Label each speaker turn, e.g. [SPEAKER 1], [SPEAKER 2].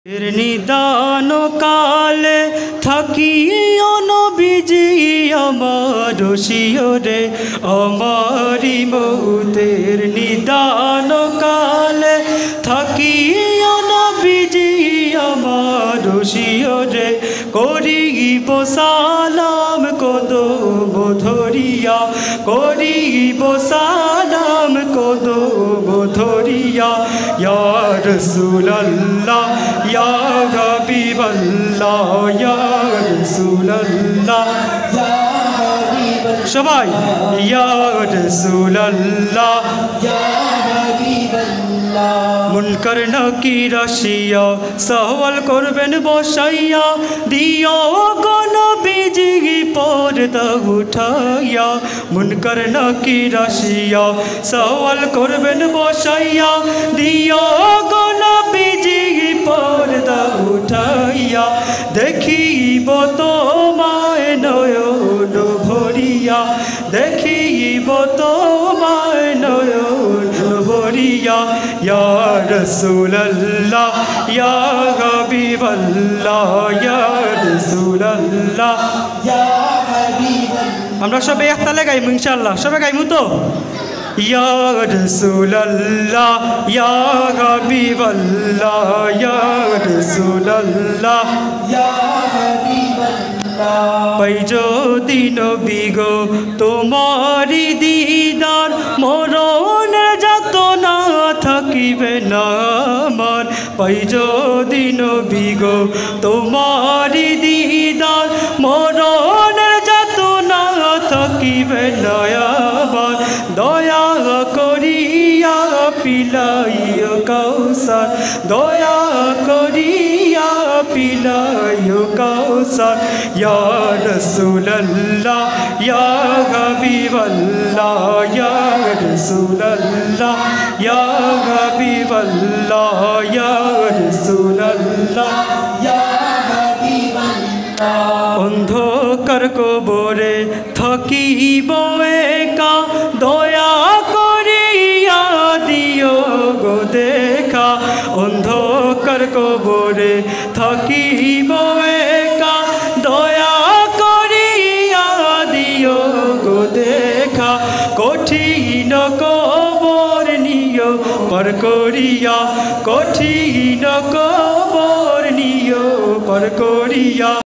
[SPEAKER 1] নিদান কালে থাকিও নবীজি আমার শিয়রে আমারি মৌতের নিদান কালে থাকিও নবীজি আমার শিয়রে করিব সালাম কদম ধরিয়া করিব সালাম কদম ধরিয়া ইয়া রাসূলুল্লাহ ইয়া হাবিবাল্লাহ ইয়া রাসূলুল্লাহ ইয়া হাবিবাল্লাহ সবাই ইয়া রাসূলুল্লাহ ইয়া হাবিবাল্লাহ মুনকার নাকির আসিয়া সওয়াল করবেন বসাইয়া দিও গো নবীজি পর্দা উঠাইয়া মুনকার নাকির আসিয়া সওয়াল করবেন বসাইয়া দিও গো নবীজি পর্দা উঠাইয়া দেখিব তোমায় নয়ন ভরিয়া দেখিব তোমায় নয়ন ভরিয়া ইয়া রাসূলুল্লাহ ইয়া হাবিবাল্লাহ ইয়া রাসূলুল্লাহ ইয়া হাবিবাল্লাহ আমরা সবাই একতালে গাইমু ইনশাআল্লাহ সবাই গাইমু তো ইয়া রাসূলুল্লাহ ইয়া হাবিবাল্লাহ ইয়া রাসূলুল্লাহ ইয়া হাবিবাল্লাহ পাইজো দিন বিগো তোমারি দিদার মরণ যাতনা থাকিবে না আমার পাইজো দিন বিগো তোমারি দিদার মরণ যাতনা থাকিবে না আমার দয়া করিয়া পিলাইও কাউসার দয়া করিয়া পিলাইও কাউসার ইয়া রাসূলুল্লাহ ইয়া হাবিবাল্লাহ ইয়া রাসূলুল্লাহ ইয়া হাবিবাল্লাহ ইয়া রাসূলুল্লাহ ইয়া হাবিবাল্লাহ অন্ধকার কবরে থাকিব একা দয়া করিয়া দিও গো দেখা অন্ধকার কবরে থাকিব একা দয়া করিয়া দিও গো দেখা কঠিন কবর নিও পার করিয়া কঠিন কবর নিও পার করিয়া।